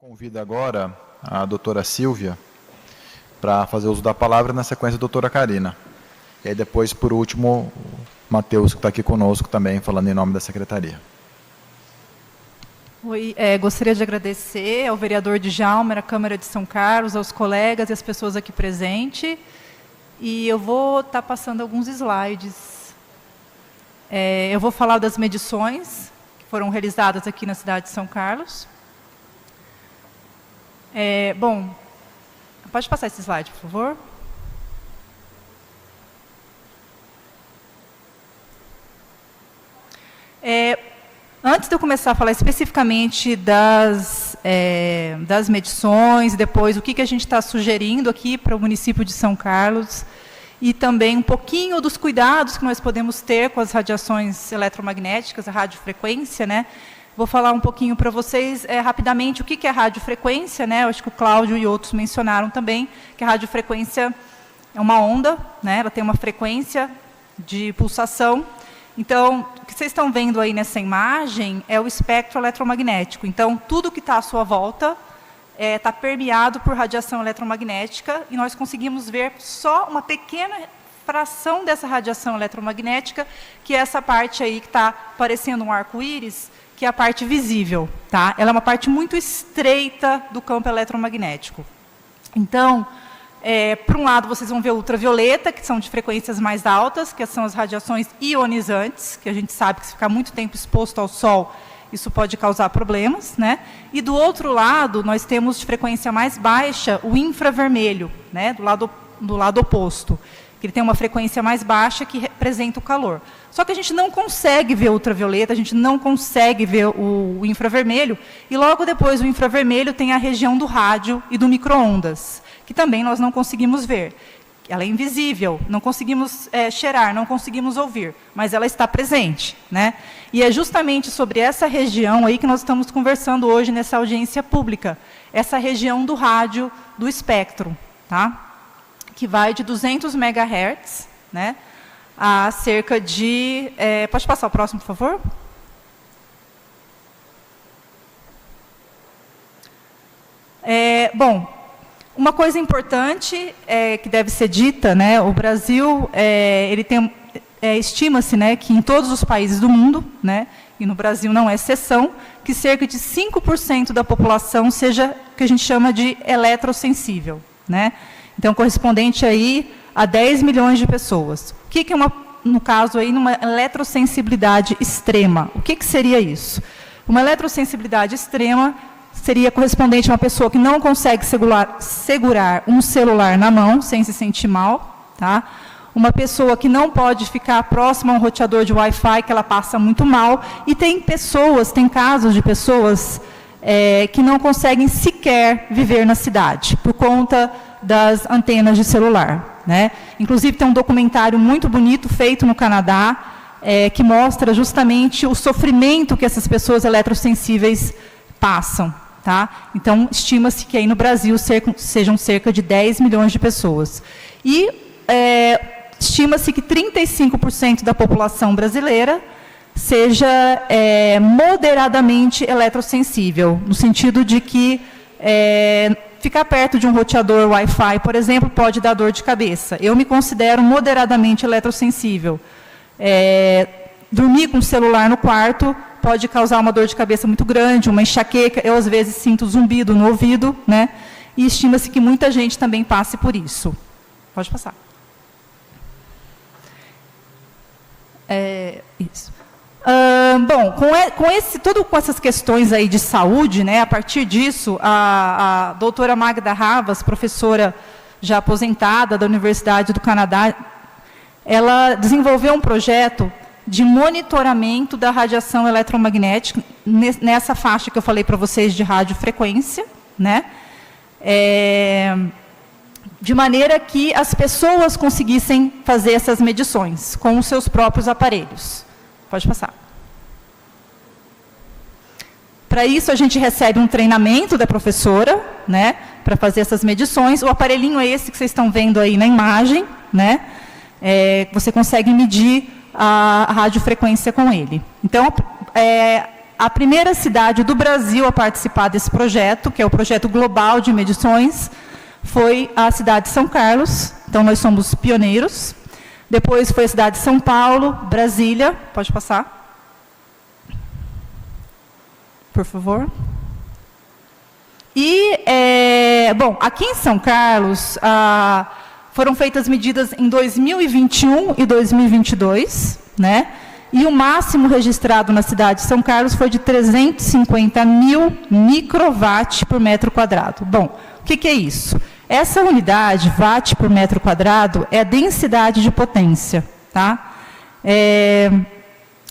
Convido agora a doutora Silvia para fazer uso da palavra, na sequência a doutora Karina. E aí depois, por último, o Matheus, que está aqui conosco também, falando em nome da secretaria. Oi, gostaria de agradecer ao vereador Djalma, à Câmara de São Carlos, aos colegas e às pessoas aqui presentes. E eu vou estar passando alguns slides. Eu vou falar das medições que foram realizadas aqui na cidade de São Carlos. Bom, pode passar esse slide, por favor? Antes de eu começar a falar especificamente das medições, depois o que a gente está sugerindo aqui para o município de São Carlos, e também um pouquinho dos cuidados que nós podemos ter com as radiações eletromagnéticas, a radiofrequência, né? Vou falar um pouquinho para vocês rapidamente o que é radiofrequência, né? Eu acho que o Cláudio e outros mencionaram também que a radiofrequência é uma onda, né? Ela tem uma frequência de pulsação. Então, o que vocês estão vendo aí nessa imagem é o espectro eletromagnético. Então, tudo que está à sua volta está permeado por radiação eletromagnética e nós conseguimos ver só uma pequena fração dessa radiação eletromagnética, que é essa parte aí que está parecendo um arco-íris, que é a parte visível, tá? Ela é uma parte muito estreita do campo eletromagnético. Então, por um lado, vocês vão ver ultravioleta, que são de frequências mais altas, que são as radiações ionizantes, que a gente sabe que se ficar muito tempo exposto ao sol, isso pode causar problemas, né? E do outro lado, nós temos de frequência mais baixa o infravermelho, né? Do lado oposto, que ele tem uma frequência mais baixa que representa o calor. Só que a gente não consegue ver o ultravioleta, a gente não consegue ver o infravermelho, e logo depois do infravermelho tem a região do rádio e do micro-ondas, que também nós não conseguimos ver. Ela é invisível, não conseguimos cheirar, não conseguimos ouvir, mas ela está presente, né? E é justamente sobre essa região aí que nós estamos conversando hoje nessa audiência pública, essa região do rádio do espectro, tá? Que vai de 200 MHz, né, a cerca de... pode passar o próximo, por favor? Bom, uma coisa importante que deve ser dita, né, o Brasil, ele tem, estima-se, né, que em todos os países do mundo, né, e no Brasil não é exceção, que cerca de 5% da população seja o que a gente chama de eletrossensível, né? Então, correspondente aí a 10 milhões de pessoas. O que é no caso aí, numa eletrosensibilidade extrema? O que seria isso? Uma eletrosensibilidade extrema seria correspondente a uma pessoa que não consegue segurar um celular na mão, sem se sentir mal, tá? Uma pessoa que não pode ficar próxima a um roteador de Wi-Fi, que ela passa muito mal. E tem casos de pessoas que não conseguem sequer viver na cidade, por conta das antenas de celular, né? Inclusive, tem um documentário muito bonito feito no Canadá, que mostra justamente o sofrimento que essas pessoas eletrossensíveis passam, tá? Então, estima-se que aí no Brasil sejam cerca de 10 milhões de pessoas. E estima-se que 35% da população brasileira seja moderadamente eletrossensível, no sentido de que ficar perto de um roteador Wi-Fi, por exemplo, pode dar dor de cabeça. Eu me considero moderadamente eletrossensível. Dormir com o celular no quarto pode causar uma dor de cabeça muito grande, uma enxaqueca. Eu, às vezes, sinto zumbido no ouvido, né? E estima-se que muita gente também passe por isso. Pode passar. Isso. Bom, com essas questões aí de saúde, né, a partir disso, a doutora Magda Havas, professora já aposentada da Universidade do Canadá, ela desenvolveu um projeto de monitoramento da radiação eletromagnética, nessa faixa que eu falei para vocês de radiofrequência, né, de maneira que as pessoas conseguissem fazer essas medições com os seus próprios aparelhos. Pode passar. Para isso, a gente recebe um treinamento da professora, né, para fazer essas medições. O aparelhinho é esse que vocês estão vendo aí na imagem, né? Você consegue medir a radiofrequência com ele. Então, a primeira cidade do Brasil a participar desse projeto, que é o projeto global de medições, foi a cidade de São Carlos. Então, nós somos pioneiros. Depois foi a cidade de São Paulo, Brasília. Pode passar. Por favor. E, bom, aqui em São Carlos, foram feitas medidas em 2021 e 2022, né? E o máximo registrado na cidade de São Carlos foi de 350 mil microwatt por metro quadrado. Bom, o que é isso? Essa unidade, watt por metro quadrado, é a densidade de potência, tá?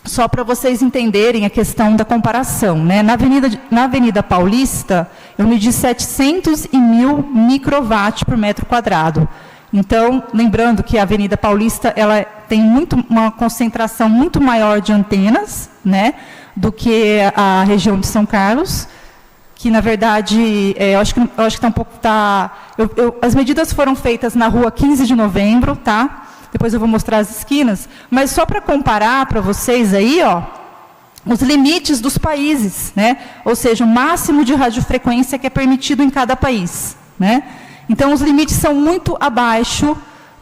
Só para vocês entenderem a questão da comparação, né? Na Avenida Paulista, eu medi 700 mil microwatt por metro quadrado. Então, lembrando que a Avenida Paulista ela tem uma concentração muito maior de antenas, né, do que a região de São Carlos, que, na verdade, eu acho que está um pouco... as medidas foram feitas na rua 15 de novembro, tá? Depois eu vou mostrar as esquinas, mas só para comparar para vocês aí, ó, os limites dos países, né? Ou seja, o máximo de radiofrequência que é permitido em cada país, né? Então, os limites são muito abaixo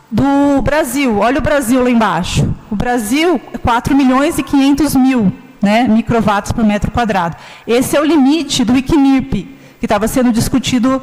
do Brasil. Olha o Brasil lá embaixo. O Brasil é 4.500.000, né, microwatts por metro quadrado. Esse é o limite do ICNIRP, que estava sendo discutido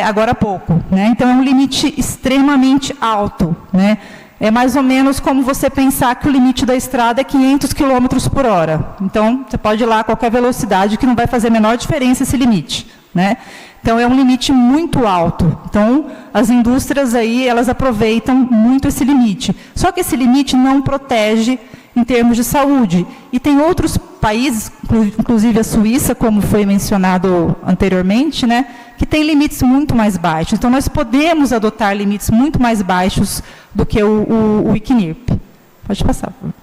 agora há pouco, né? Então, é um limite extremamente alto, né? É mais ou menos como você pensar que o limite da estrada é 500 km por hora. Então, você pode ir lá a qualquer velocidade que não vai fazer a menor diferença esse limite, né? Então, é um limite muito alto. Então, as indústrias aí, elas aproveitam muito esse limite. Só que esse limite não protege em termos de saúde. E tem outros países, inclusive a Suíça, como foi mencionado anteriormente, né, que tem limites muito mais baixos. Então, nós podemos adotar limites muito mais baixos do que o ICNIRP. Pode passar, por favor.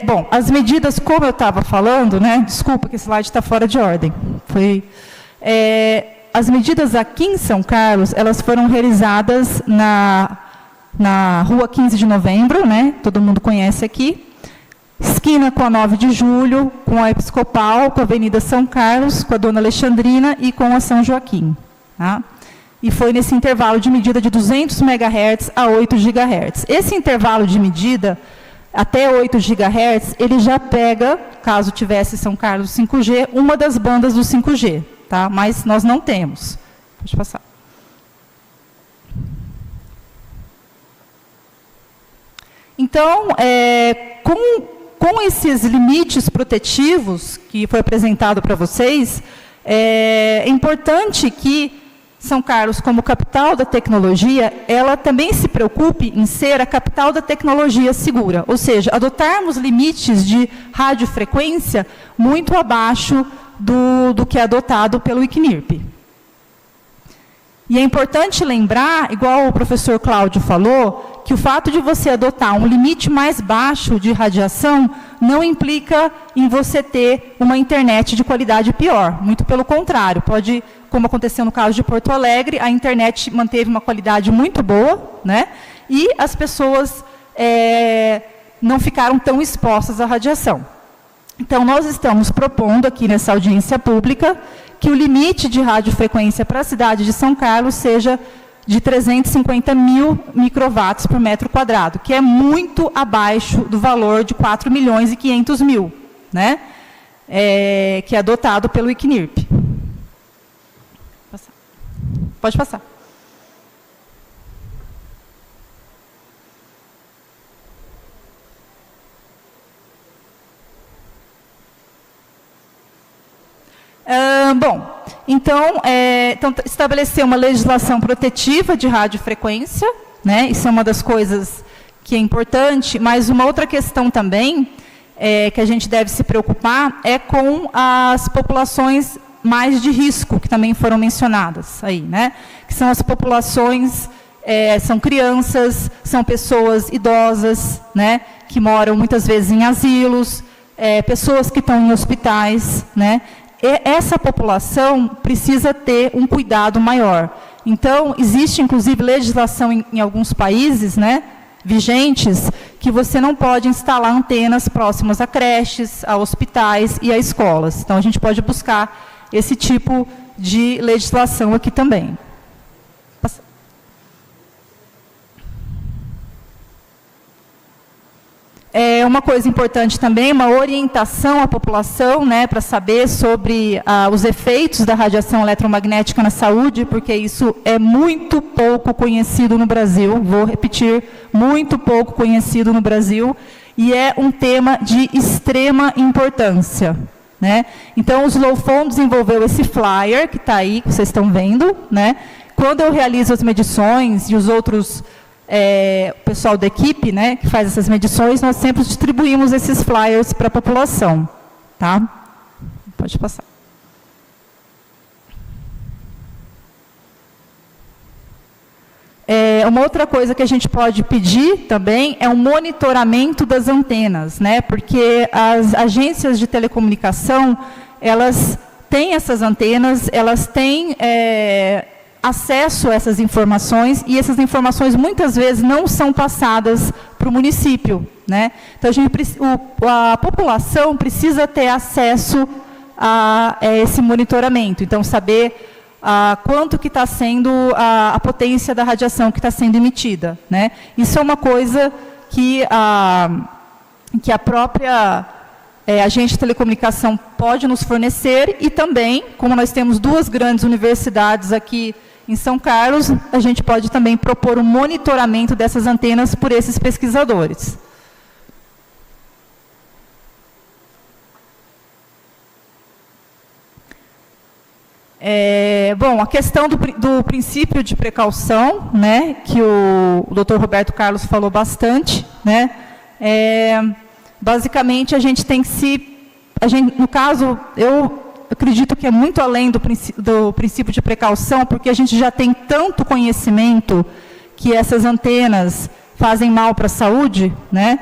Bom, as medidas, como eu estava falando, né, desculpa que esse slide está fora de ordem. As medidas aqui em São Carlos, elas foram realizadas na rua 15 de novembro, né, todo mundo conhece aqui, esquina com a 9 de julho, com a Episcopal, com a Avenida São Carlos, com a Dona Alexandrina e com a São Joaquim. Tá? E foi nesse intervalo de medida de 200 MHz a 8 GHz. Esse intervalo de medida, até 8 GHz, ele já pega, caso tivesse São Carlos 5G, uma das bandas do 5G, tá? Mas nós não temos. Pode passar. Então, com esses limites protetivos que foi apresentado para vocês, é importante que São Carlos, como capital da tecnologia, ela também se preocupe em ser a capital da tecnologia segura, ou seja, adotarmos limites de radiofrequência muito abaixo do que é adotado pelo ICNIRP. E é importante lembrar, igual o professor Cláudio falou, que o fato de você adotar um limite mais baixo de radiação não implica em você ter uma internet de qualidade pior. Muito pelo contrário, pode, como aconteceu no caso de Porto Alegre, a internet manteve uma qualidade muito boa, né? E as pessoas não ficaram tão expostas à radiação. Então, nós estamos propondo aqui nessa audiência pública que o limite de radiofrequência para a cidade de São Carlos seja de 350 mil microwatts por metro quadrado, que é muito abaixo do valor de 4.500.000, né? Que é adotado pelo ICNIRP. Pode passar. Bom, então, estabelecer uma legislação protetiva de radiofrequência, né? Isso é uma das coisas que é importante, mas uma outra questão também que a gente deve se preocupar é com as populações mais de risco, que também foram mencionadas aí, né? Que são as populações, são crianças, são pessoas idosas, né? Que moram muitas vezes em asilos, pessoas que estão em hospitais, né? Essa população precisa ter um cuidado maior. Então, existe, inclusive, legislação em alguns países, né, vigentes, que você não pode instalar antenas próximas a creches, a hospitais e a escolas. Então, a gente pode buscar esse tipo de legislação aqui também. Uma coisa importante também, uma orientação à população, né, para saber sobre os efeitos da radiação eletromagnética na saúde, porque isso é muito pouco conhecido no Brasil, vou repetir, muito pouco conhecido no Brasil, e é um tema de extrema importância, né? Então, o Slowphone desenvolveu esse flyer, que está aí, que vocês estão vendo, né? Quando eu realizo as medições e os outros... o pessoal da equipe, né, que faz essas medições, nós sempre distribuímos esses flyers para a população. Tá? Pode passar. Uma outra coisa que a gente pode pedir também é o monitoramento das antenas, né, porque as agências de telecomunicação, elas têm essas antenas, elas têm... acesso a essas informações, e essas informações muitas vezes não são passadas para o município, né? Então, a população precisa ter acesso a esse monitoramento, então saber quanto que está sendo a potência da radiação que está sendo emitida, né? Isso é uma coisa que a própria agente de telecomunicação pode nos fornecer, e também, como nós temos 2 grandes universidades aqui em São Carlos, a gente pode também propor um monitoramento dessas antenas por esses pesquisadores. Bom, a questão do princípio de precaução, né, que o Dr. Roberto Carlos falou bastante, né, basicamente, a gente tem que no caso, eu acredito que é muito além do princípio de precaução, porque a gente já tem tanto conhecimento que essas antenas fazem mal para a saúde, né,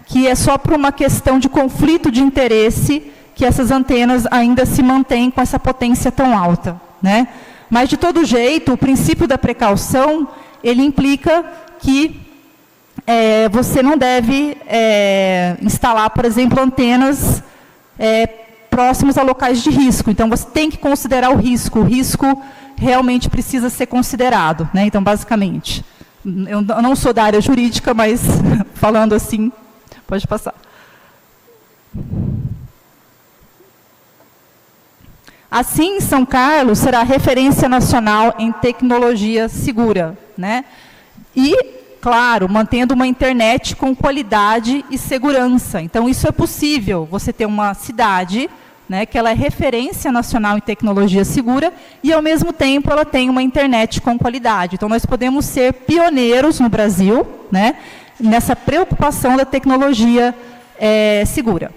que é só por uma questão de conflito de interesse que essas antenas ainda se mantêm com essa potência tão alta, né? Mas, de todo jeito, o princípio da precaução, ele implica que você não deve instalar, por exemplo, antenas próximos a locais de risco. Então, você tem que considerar o risco realmente precisa ser considerado, né? Então, basicamente, eu não sou da área jurídica, mas falando assim, pode passar. Assim, São Carlos será referência nacional em tecnologia segura, né? E, claro, mantendo uma internet com qualidade e segurança. Então, isso é possível, você ter uma cidade, né, que ela é referência nacional em tecnologia segura e, ao mesmo tempo, ela tem uma internet com qualidade. Então, nós podemos ser pioneiros no Brasil, né, nessa preocupação da tecnologia segura.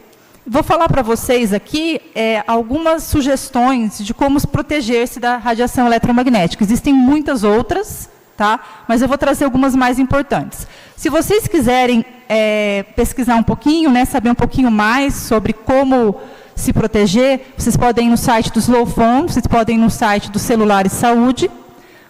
Vou falar para vocês aqui algumas sugestões de como proteger-se da radiação eletromagnética. Existem muitas outras, tá? Mas eu vou trazer algumas mais importantes. Se vocês quiserem pesquisar um pouquinho, né, saber um pouquinho mais sobre como se proteger, vocês podem ir no site do Slowphone, vocês podem ir no site do Celulares Saúde.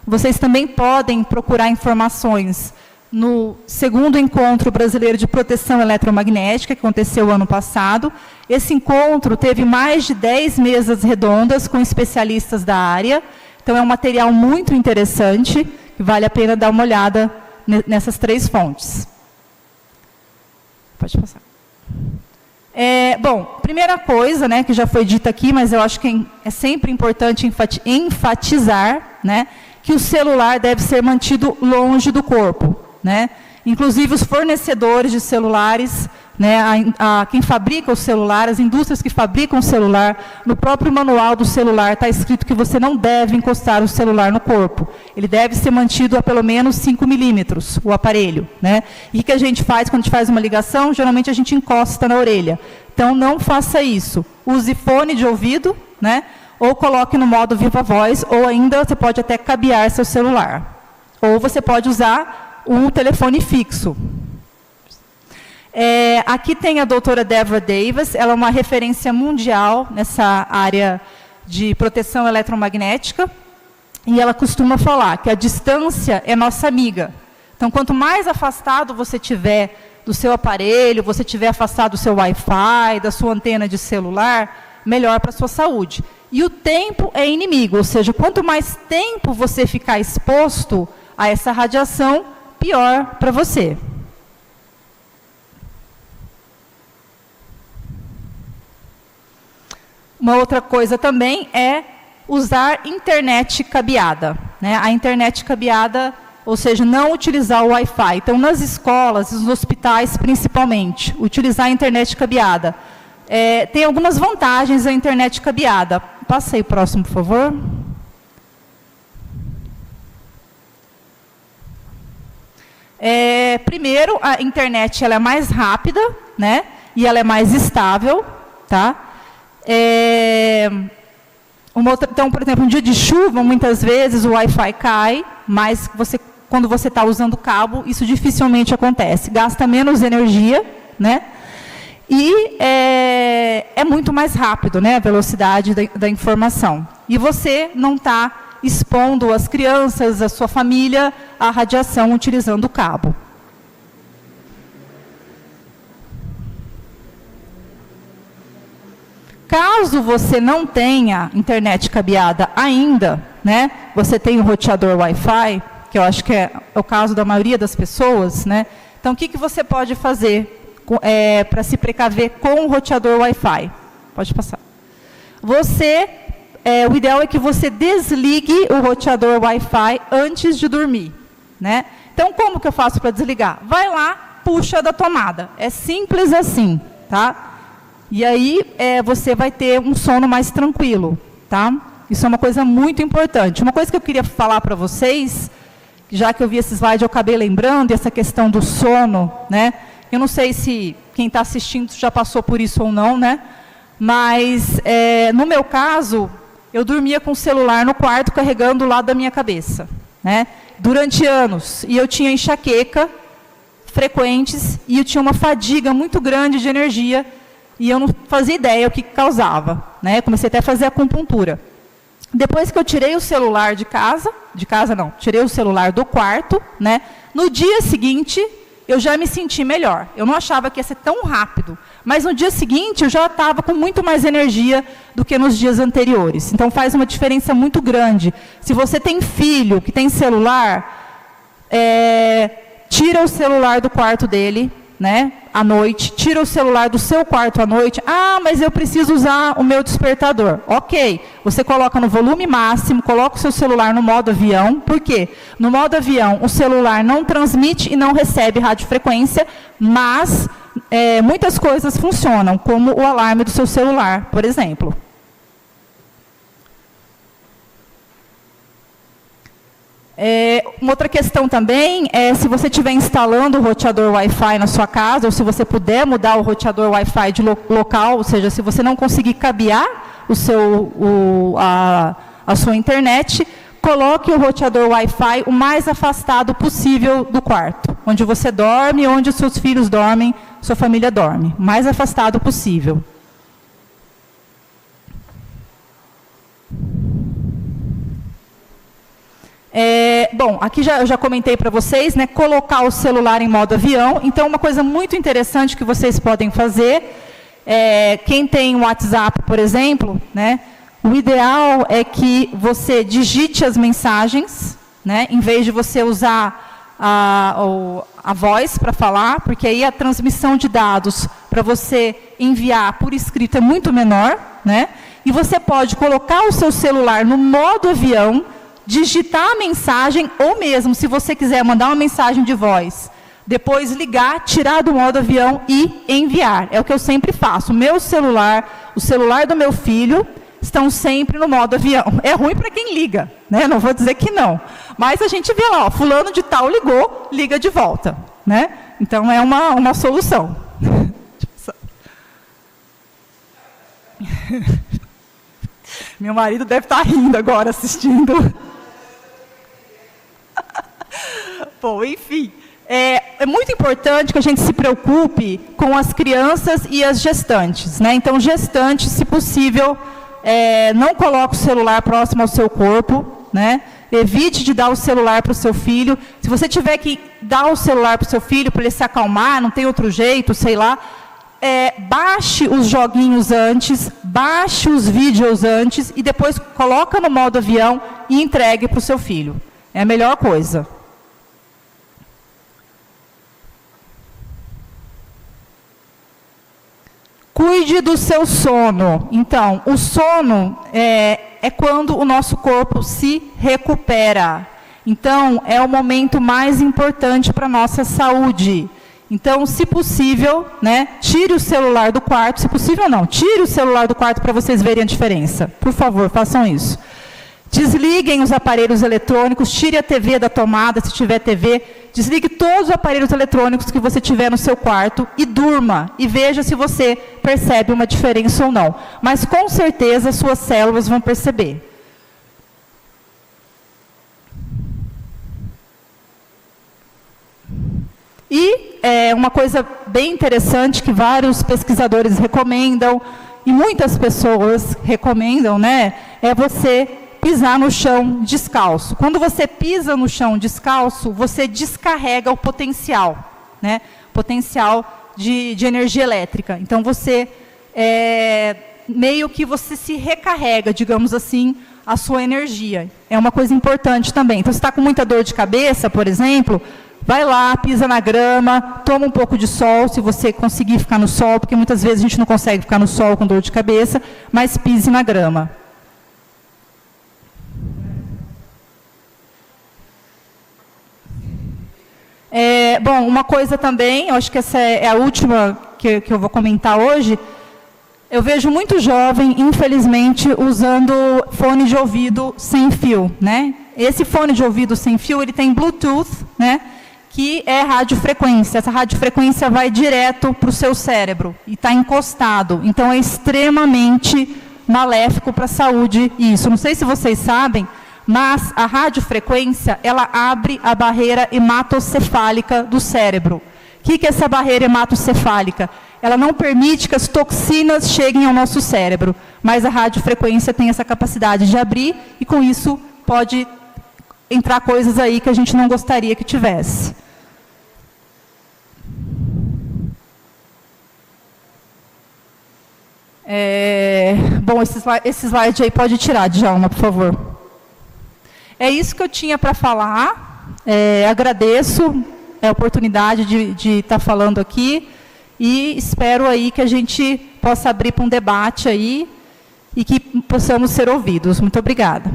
Vocês também podem procurar informações no 2º Encontro Brasileiro de Proteção Eletromagnética, que aconteceu ano passado. Esse encontro teve mais de 10 mesas redondas com especialistas da área. Então, é um material muito interessante, que vale a pena dar uma olhada nessas 3 fontes. Pode passar. Bom, primeira coisa, né, que já foi dita aqui, mas eu acho que é sempre importante enfatizar, né, que o celular deve ser mantido longe do corpo, né? Inclusive, os fornecedores de celulares, né, quem fabrica o celular, as indústrias que fabricam o celular, no próprio manual do celular está escrito que você não deve encostar o celular no corpo. Ele deve ser mantido a pelo menos 5 milímetros, o aparelho, né? E o que a gente faz quando a gente faz uma ligação? Geralmente a gente encosta na orelha. Então, não faça isso. Use fone de ouvido, né? Ou coloque no modo viva voz, ou ainda você pode até cabear seu celular. Ou você pode usar um telefone fixo. Aqui tem a doutora Deborah Davis, ela é uma referência mundial nessa área de proteção eletromagnética, e ela costuma falar que a distância é nossa amiga. Então, quanto mais afastado você tiver do seu aparelho, você tiver afastado do seu Wi-Fi, da sua antena de celular, melhor para a sua saúde. E o tempo é inimigo, ou seja, quanto mais tempo você ficar exposto a essa radiação, pior para você. Uma outra coisa também é usar internet cabeada, né? A internet cabeada, ou seja, não utilizar o Wi-Fi. Então, nas escolas, nos hospitais principalmente, utilizar a internet cabeada. Tem algumas vantagens a internet cabeada. Passa aí o próximo, por favor. Primeiro, a internet ela é mais rápida, né? E ela é mais estável, tá? Então, por exemplo, um dia de chuva, muitas vezes o Wi-Fi cai, mas quando você está usando o cabo, isso dificilmente acontece. Gasta menos energia, né? E é muito mais rápido, né, a velocidade da informação. E você não está expondo as crianças, a sua família, à radiação utilizando o cabo. Caso você não tenha internet cabeada ainda, né, você tem um roteador Wi-Fi, que eu acho que é o caso da maioria das pessoas, né? Então, o que você pode fazer para se precaver com o roteador Wi-Fi? Pode passar. O ideal é que você desligue o roteador Wi-Fi antes de dormir, né? Então, como que eu faço para desligar? Vai lá, puxa da tomada. É simples assim, tá? E aí, você vai ter um sono mais tranquilo, tá? Isso é uma coisa muito importante. Uma coisa que eu queria falar para vocês, já que eu vi esse slide, eu acabei lembrando, essa questão do sono, né? Eu não sei se quem está assistindo já passou por isso ou não, né? Mas, no meu caso, eu dormia com o celular no quarto, carregando do lado da minha cabeça, né? Durante anos. E eu tinha enxaqueca frequentes, e eu tinha uma fadiga muito grande de energia, e eu não fazia ideia o que causava, né? Comecei até a fazer acupuntura. Depois que eu tirei o celular tirei o celular do quarto, né? No dia seguinte, eu já me senti melhor. Eu não achava que ia ser tão rápido, mas no dia seguinte eu já estava com muito mais energia do que nos dias anteriores. Então faz uma diferença muito grande. Se você tem filho que tem celular, tira o celular do quarto dele, né, à noite, tira o celular do seu quarto à noite. Ah, mas eu preciso usar o meu despertador. Ok, você coloca no volume máximo, coloca o seu celular no modo avião. Por quê? No modo avião, o celular não transmite e não recebe radiofrequência, mas muitas coisas funcionam, como o alarme do seu celular, por exemplo. Uma outra questão também é se você estiver instalando o roteador Wi-Fi na sua casa, ou se você puder mudar o roteador Wi-Fi de local, ou seja, se você não conseguir cabear a sua internet, coloque o roteador Wi-Fi o mais afastado possível do quarto, onde você dorme, onde os seus filhos dormem, sua família dorme, o mais afastado possível. Bom, aqui eu já comentei para vocês, né, colocar o celular em modo avião. Então, uma coisa muito interessante que vocês podem fazer, quem tem o WhatsApp, por exemplo, né, o ideal é que você digite as mensagens, né, em vez de você usar a voz para falar, porque aí a transmissão de dados para você enviar por escrito é muito menor, né, e você pode colocar o seu celular no modo avião, digitar a mensagem, ou mesmo, se você quiser mandar uma mensagem de voz, depois ligar, tirar do modo avião e enviar. É o que eu sempre faço. O meu celular, o celular do meu filho, estão sempre no modo avião. É ruim para quem liga, né? Não vou dizer que não. Mas a gente vê lá, ó, fulano de tal ligou, liga de volta, né? Então, é uma solução. Meu marido deve estar rindo agora, assistindo. Bom, enfim, é muito importante que a gente se preocupe com as crianças e as gestantes, né? Então, gestantes, se possível, não coloque o celular próximo ao seu corpo, né? Evite de dar o celular para o seu filho. Se você tiver que dar o celular para o seu filho para ele se acalmar, não tem outro jeito, sei lá, baixe os joguinhos antes, baixe os vídeos antes e depois coloca no modo avião e entregue para o seu filho. É a melhor coisa. Cuide do seu sono. Então, o sono é quando o nosso corpo se recupera. Então, é o momento mais importante para a nossa saúde. Então, se possível, né, tire o celular do quarto. Se possível, não. Tire o celular do quarto para vocês verem a diferença. Por favor, façam isso. Desliguem os aparelhos eletrônicos, tire a TV da tomada, se tiver TV, desligue todos os aparelhos eletrônicos que você tiver no seu quarto e durma, e veja se você percebe uma diferença ou não. Mas, com certeza, suas células vão perceber. E uma coisa bem interessante que vários pesquisadores recomendam, e muitas pessoas recomendam, né, é você pisar no chão descalço. Quando você pisa no chão descalço, você descarrega o potencial, né? Potencial de energia elétrica. Então, você meio que você se recarrega, digamos assim, a sua energia. É uma coisa importante também. Então, se está com muita dor de cabeça, por exemplo, vai lá, pisa na grama, toma um pouco de sol, se você conseguir ficar no sol, porque muitas vezes a gente não consegue ficar no sol com dor de cabeça, mas pise na grama. Bom, uma coisa também, eu acho que essa é a última que eu vou comentar hoje. Eu vejo muito jovem, infelizmente, usando fone de ouvido sem fio, né? Esse fone de ouvido sem fio, ele tem Bluetooth, né? Que é radiofrequência. Essa radiofrequência vai direto para o seu cérebro e está encostado. Então, é extremamente maléfico para a saúde isso. Não sei se vocês sabem, mas a radiofrequência, ela abre a barreira hematocefálica do cérebro. O que é essa barreira hematocefálica? Ela não permite que as toxinas cheguem ao nosso cérebro, mas a radiofrequência tem essa capacidade de abrir e, com isso, pode entrar coisas aí que a gente não gostaria que tivesse. Bom, esse slide aí pode tirar, Djalma, por favor. É isso que eu tinha para falar. Agradeço a oportunidade de estar falando aqui e espero aí que a gente possa abrir para um debate aí e que possamos ser ouvidos. Muito obrigada.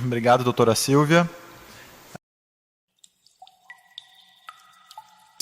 Obrigado, doutora Silvia.